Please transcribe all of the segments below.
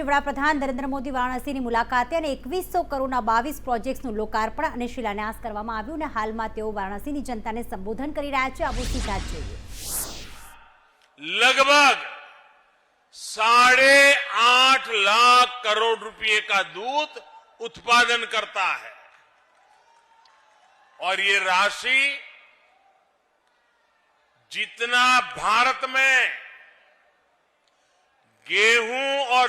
વડાપ્રધાન નરેન્દ્ર મોદી વારાણસીની મુલાકાતે અને 2100 કરોડના 22 પ્રોજેક્ટ્સનું લોકાર્પણ અને શિલાન્યાસ કરવામાં આવ્યું અને હાલમાં તેઓ વારાણસીની જનતાને સંબોધન કરી રહ્યા છે। આવો સીધા જ જોઈએ। लगभग 8.5 लाख करोड़ रुपए का दूध उत्पादन करता है और ये राशि जितना भारत में गेहूं और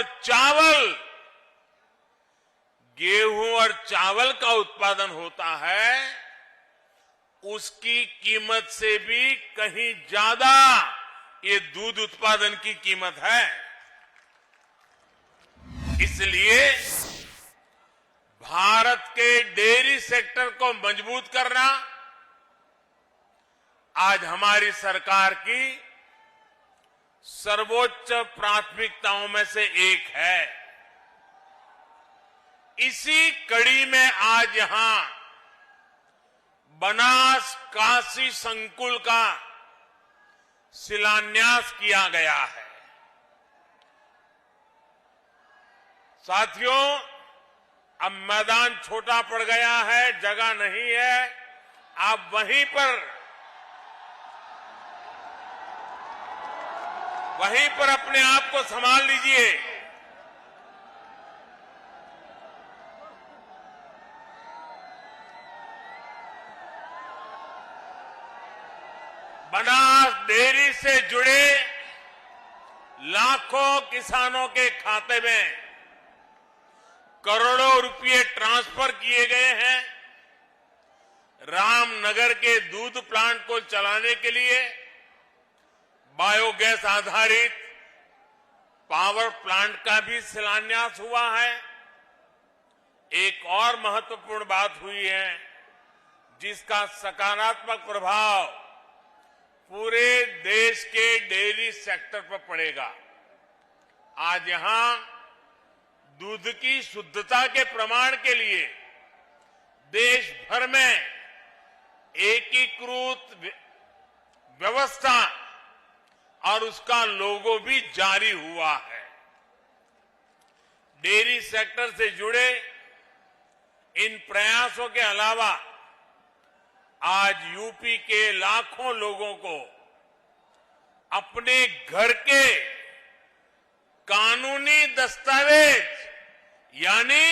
चावल का उत्पादन होता है उसकी कीमत से भी कहीं ज्यादा ये दूध उत्पादन की कीमत है। इसलिए भारत के डेयरी सेक्टर को मजबूत करना आज हमारी सरकार की सर्वोच्च प्राथमिकताओं में से एक है। इसी कड़ी में आज यहां बनास काशी संकुल का शिलान्यास किया गया है। साथियों, अब मैदान छोटा पड़ गया है, जगह नहीं है, आप वहीं पर अपने आप को संभाल लीजिए। बनास डेयरी से जुड़े लाखों किसानों के खाते में करोड़ों रुपए ट्रांसफर किए गए हैं। रामनगर के दूध प्लांट को चलाने के लिए बायोगैस आधारित पावर प्लांट का भी शिलान्यास हुआ है। एक और महत्वपूर्ण बात हुई है जिसका सकारात्मक प्रभाव पूरे देश के डेयरी सेक्टर पर पड़ेगा। आज यहां दूध की शुद्धता के प्रमाण के लिए देश भर में एकीकृत व्यवस्था और उसका लोगो भी जारी हुआ है। डेयरी सेक्टर से जुड़े इन प्रयासों के अलावा आज यूपी के लाखों लोगों को अपने घर के कानूनी दस्तावेज यानी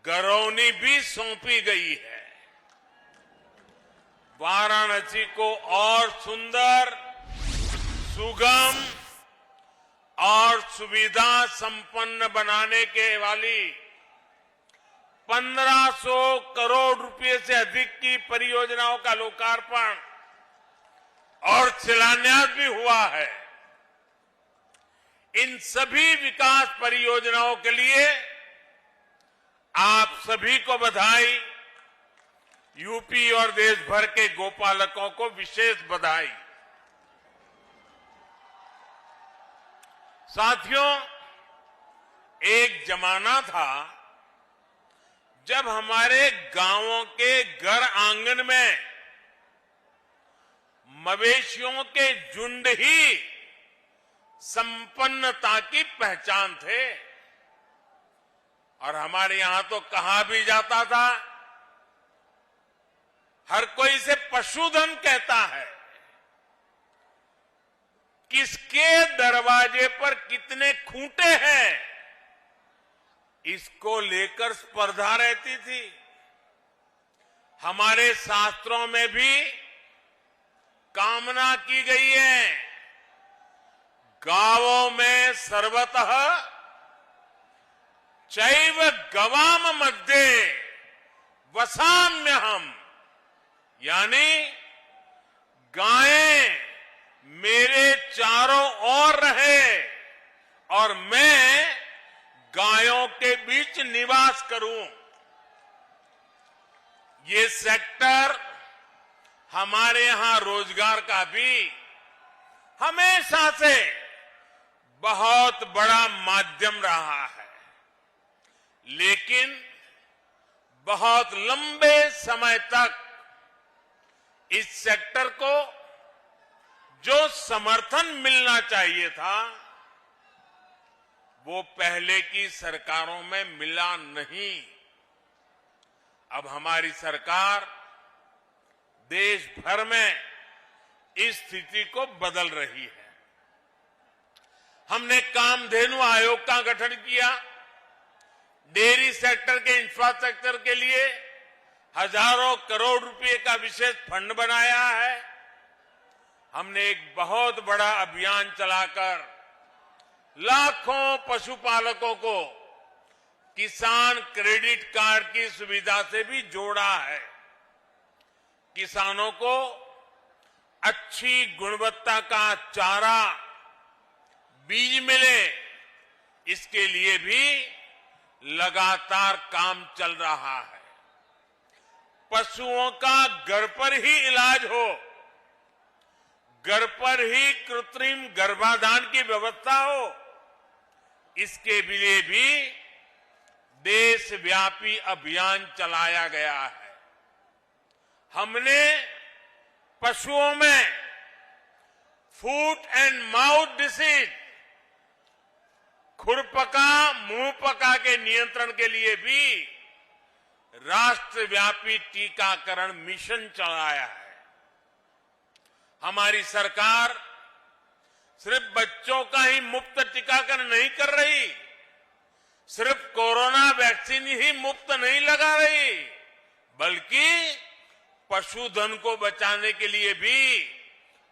घरौनी भी सौंपी गई है। वाराणसी को और सुंदर, सुगम और सुविधा संपन्न बनाने के वाली 1500 करोड़ रुपए से अधिक की परियोजनाओं का लोकार्पण और शिलान्यास भी हुआ है। इन सभी विकास परियोजनाओं के लिए आप सभी को बधाई। यूपी और देश भर के गोपालकों को विशेष बधाई। साथियों, एक जमाना था जब हमारे गांवों के घर आंगन में मवेशियों के झुंड ही संपन्नता की पहचान थे और हमारे यहां तो कहा भी जाता था, हर कोई इसे पशुधन कहता है। किसके दरवाजे पर कितने खूंटे हैं इसको लेकर स्पर्धा रहती थी। हमारे शास्त्रों में भी कामना की गई है, गावों में सर्वतः चैव गवाम मध्ये वसाम्यहम्, यानी गायें मेरे चारों ओर रहे और मैं गायों के बीच निवास करूं। ये सेक्टर हमारे यहां रोजगार का भी हमेशा से बहुत बड़ा माध्यम रहा है, लेकिन बहुत लंबे समय तक इस सेक्टर को जो समर्थन मिलना चाहिए था वो पहले की सरकारों में मिला नहीं। अब हमारी सरकार देश भर में इस स्थिति को बदल रही है। हमने कामधेनु आयोग का गठन किया, डेयरी सेक्टर के इंफ्रास्ट्रक्चर के लिए हजारों करोड़ रुपए का विशेष फंड बनाया है। हमने एक बहुत बड़ा अभियान चलाकर लाखों पशुपालकों को किसान क्रेडिट कार्ड की सुविधा से भी जोड़ा है। किसानों को अच्छी गुणवत्ता का चारा, बीज मिले, इसके लिए भी लगातार काम चल रहा है। पशुओं का घर पर ही इलाज हो, घर पर ही कृत्रिम गर्भाधान की व्यवस्था हो, इसके लिए भी देशव्यापी अभियान चलाया गया है। हमने पशुओं में फूट एंड माउथ डिसीज, खुरपका मुंहपका के नियंत्रण के लिए भी राष्ट्रव्यापी टीकाकरण मिशन चलाया है। हमारी सरकार सिर्फ बच्चों का ही मुफ्त टीकाकरण नहीं कर रही, सिर्फ कोरोना वैक्सीन ही मुफ्त नहीं लगा रही, बल्कि पशुधन को बचाने के लिए भी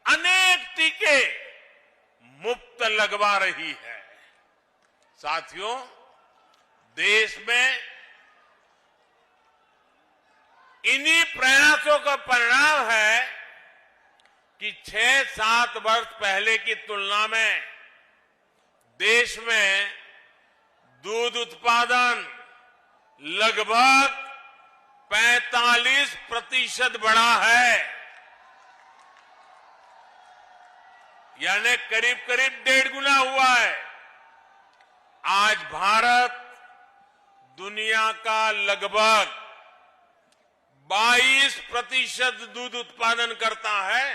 अनेक टीके मुफ्त लगवा रही है। साथियों, देश में इन्हीं प्रयासों का परिणाम है कि 6-7 वर्ष पहले की तुलना में देश में दूध उत्पादन लगभग 45% बढ़ा है, यानी करीब करीब 1.5 गुना हुआ है। आज भारत दुनिया का लगभग 22% दूध उत्पादन करता है,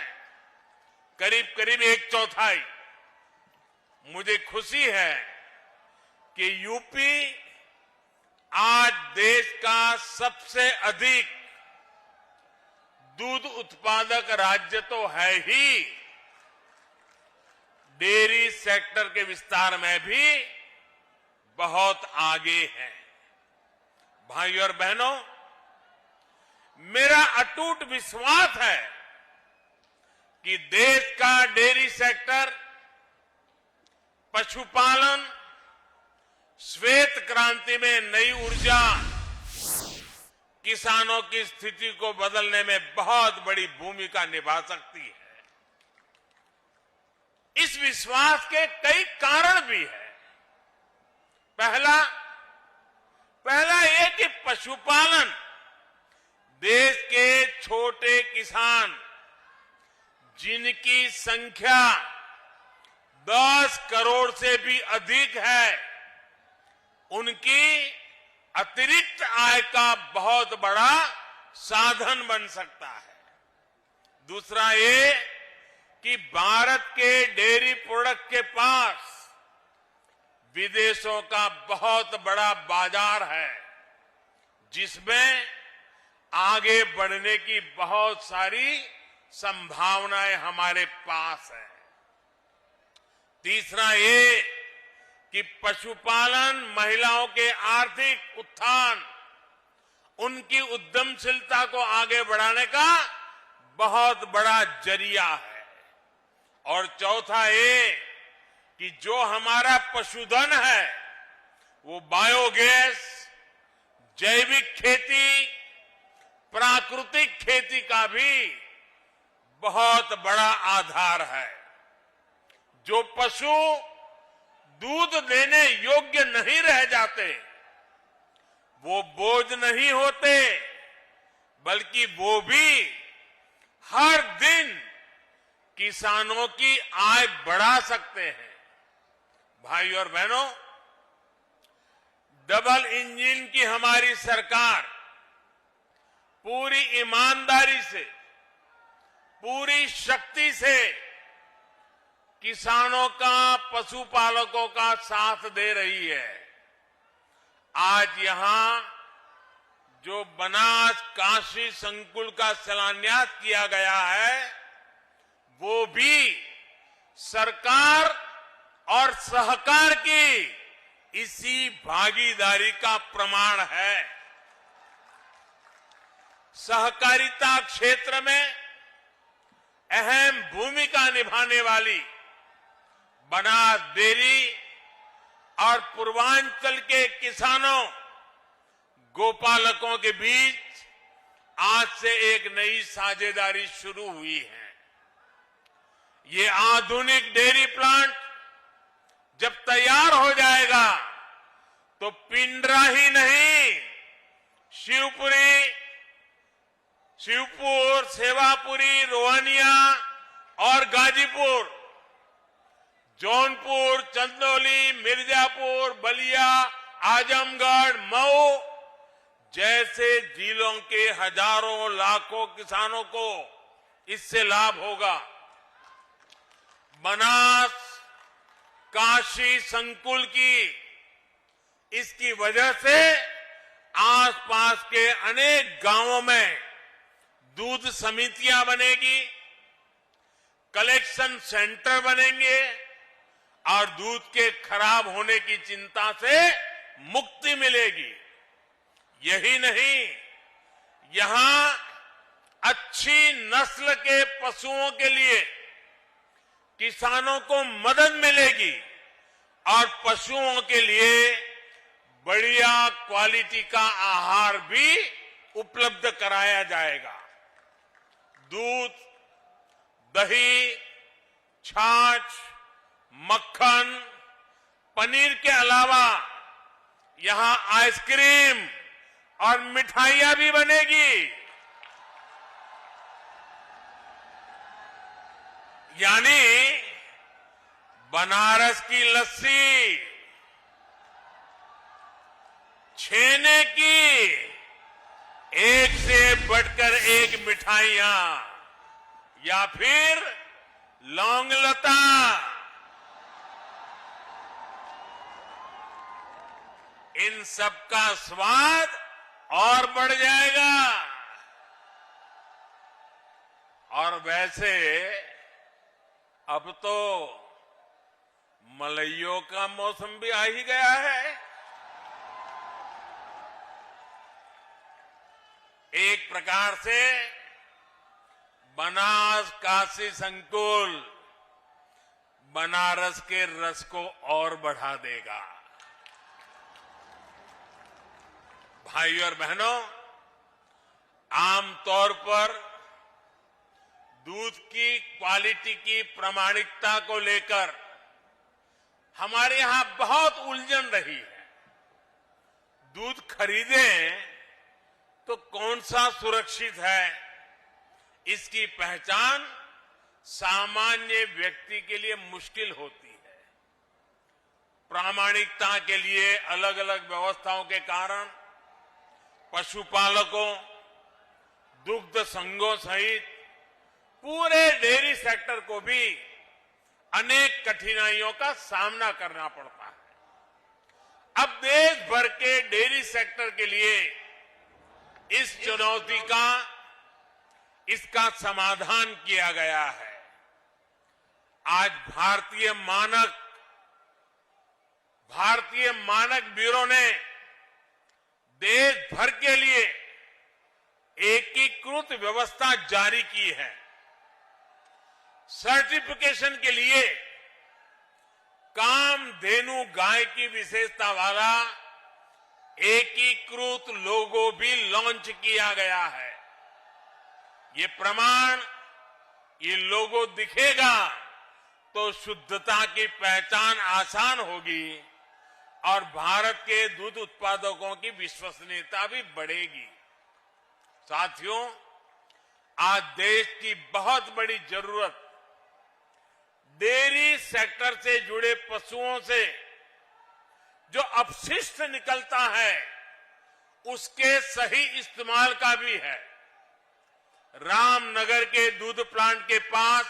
करीब करीब 1/4। मुझे खुशी है कि यूपी आज देश का सबसे अधिक दूध उत्पादक राज्य तो है ही, डेयरी सेक्टर के विस्तार में भी बहुत आगे है। भाइयों और बहनों, मेरा अटूट विश्वास है कि देश का डेयरी सेक्टर, पशुपालन, श्वेत क्रांति में नई ऊर्जा, किसानों की स्थिति को बदलने में बहुत बड़ी भूमिका निभा सकती है। इस विश्वास के कई कारण भी हैं। पहला ये कि पशुपालन देश के छोटे किसान, जिनकी संख्या 10 करोड़ से भी अधिक है, उनकी अतिरिक्त आय का बहुत बड़ा साधन बन सकता है। दूसरा ये कि भारत के डेयरी प्रोडक्ट के पास विदेशों का बहुत बड़ा बाजार है, जिसमें आगे बढ़ने की बहुत सारी संभावनाएं हमारे पास हैं। तीसरा ये कि पशुपालन महिलाओं के आर्थिक उत्थान, उनकी उद्यमशीलता को आगे बढ़ाने का बहुत बड़ा जरिया है। और चौथा ये कि जो हमारा पशुधन है वो बायोगैस, जैविक खेती, प्राकृतिक खेती का भी बहुत बड़ा आधार है। जो पशु दूध देने योग्य नहीं रह जाते, वो बोझ नहीं होते, बल्कि वो भी हर दिन किसानों की आय बढ़ा सकते हैं। भाइयों और बहनों, डबल इंजन की हमारी सरकार पूरी ईमानदारी से, पूरी शक्ति से किसानों का, पशुपालकों का साथ दे रही है। आज यहां जो बनास काशी संकुल का शिलान्यास किया गया है, वो भी सरकार और सहकार की इसी भागीदारी का प्रमाण है। सहकारिता क्षेत्र में अहम भूमिका निभाने वाली बनास डेयरी और पूर्वांचल के किसानों, गोपालकों के बीच आज से एक नई साझेदारी शुरू हुई है। ये आधुनिक डेयरी प्लांट जब तैयार हो जाएगा तो पिंडरा ही नहीं, शिवपुर, सेवापुरी, रोहनिया और गाजीपुर, जौनपुर, चंदौली, मिर्जापुर, बलिया, आजमगढ़, मऊ जैसे जिलों के हजारों लाखों किसानों को इससे लाभ होगा। बनास काशी संकुल की इसकी वजह से आसपास के अनेक गांवों में दूध समितियां बनेगी, कलेक्शन सेंटर बनेंगे और दूध के खराब होने की चिंता से मुक्ति मिलेगी। यही नहीं, यहां अच्छी नस्ल के पशुओं के लिए किसानों को मदद मिलेगी और पशुओं के लिए बढ़िया क्वालिटी का आहार भी उपलब्ध कराया जाएगा। दूध, दही, छाछ, मक्खन, पनीर के अलावा यहां आइसक्रीम और मिठाइयां भी बनेगी। यानी बनारस की लस्सी, छेने की एक से बढ़कर एक मिठाइयां, या फिर लौंग लता, इन सब का स्वाद और बढ़ जाएगा। और वैसे अब तो मलइयों का मौसम भी आ ही गया है। एक प्रकार से बनास काशी संकुल बनारस के रस को और बढ़ा देगा। भाई और बहनों, आमतौर पर दूध की क्वालिटी की प्रामाणिकता को लेकर हमारे यहां बहुत उलझन रही है। दूध खरीदें तो कौन सा सुरक्षित है, इसकी पहचान सामान्य व्यक्ति के लिए मुश्किल होती है। प्रामाणिकता के लिए अलग अलग व्यवस्थाओं के कारण पशुपालकों, दुग्ध संघों सहित पूरे डेयरी सेक्टर को भी अनेक कठिनाइयों का सामना करना पड़ता है। अब देश भर के डेयरी सेक्टर के लिए इस चुनौती का, इसका समाधान किया गया है। आज भारतीय मानक ब्यूरो ने देश भर के लिए एकीकृत व्यवस्था जारी की है। सर्टिफिकेशन के लिए कामधेनु गाय की विशेषता वाला एकीकृत लोगो भी लॉन्च किया गया है। ये प्रमाण, ये लोगो दिखेगा तो शुद्धता की पहचान आसान होगी और भारत के दूध उत्पादकों की विश्वसनीयता भी बढ़ेगी। साथियों, आज देश की बहुत बड़ी जरूरत डेयरी सेक्टर से जुड़े पशुओं से जो अपशिष्ट निकलता है उसके सही इस्तेमाल का भी है। रामनगर के दूध प्लांट के पास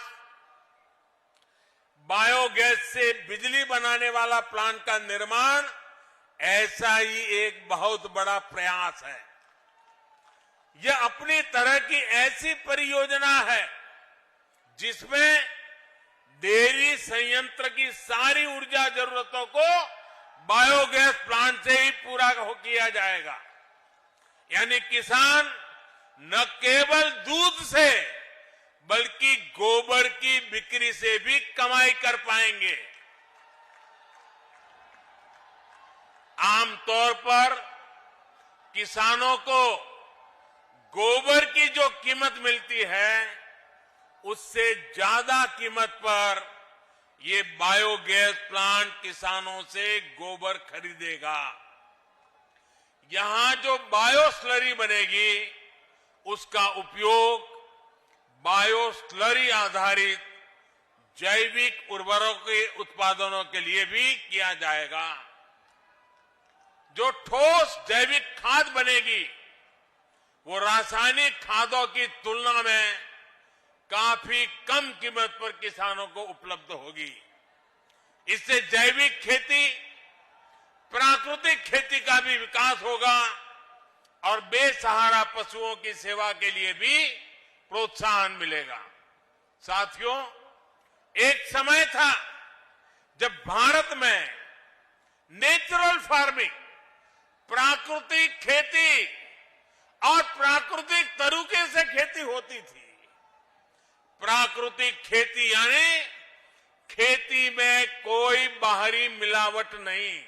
बायोगैस से बिजली बनाने वाला प्लांट का निर्माण ऐसा ही एक बहुत बड़ा प्रयास है। यह अपनी तरह की ऐसी परियोजना है जिसमें डेयरी संयंत्र की सारी ऊर्जा जरूरतों को बायोगैस प्लांट से ही पूरा किया जाएगा। यानी किसान न केवल दूध से बल्कि गोबर की बिक्री से भी कमाई कर पाएंगे। आमतौर पर किसानों को गोबर की जो कीमत मिलती है उससे ज्यादा कीमत पर ये बायोगैस प्लांट किसानों से गोबर खरीदेगा। यहां जो बायो स्लरी बनेगी उसका उपयोग बायो स्लरी आधारित जैविक उर्वरकों के उत्पादनों के लिए भी किया जाएगा। जो ठोस जैविक खाद बनेगी वो रासायनिक खादों की तुलना में काफी कम कीमत पर किसानों को उपलब्ध होगी। इससे जैविक खेती, प्राकृतिक खेती का भी विकास होगा और बेसहारा पशुओं की सेवा के लिए भी प्रोत्साहन मिलेगा। साथियों, एक समय था जब भारत में नेचुरल फार्मिंग, प्राकृतिक खेती और प्राकृतिक तरीके से खेती होती थी। प्राकृतिक खेती यानी खेती में कोई बाहरी मिलावट नहीं।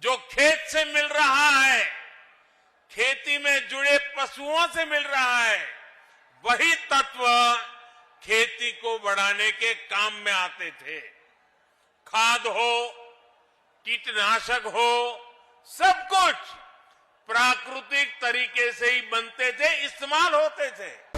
जो खेत से मिल रहा है, खेती में जुड़े पशुओं से मिल रहा है, वही तत्व खेती को बढ़ाने के काम में आते थे। खाद हो, कीटनाशक हो, सब कुछ प्राकृतिक तरीके से ही बनते थे, इस्तेमाल होते थे।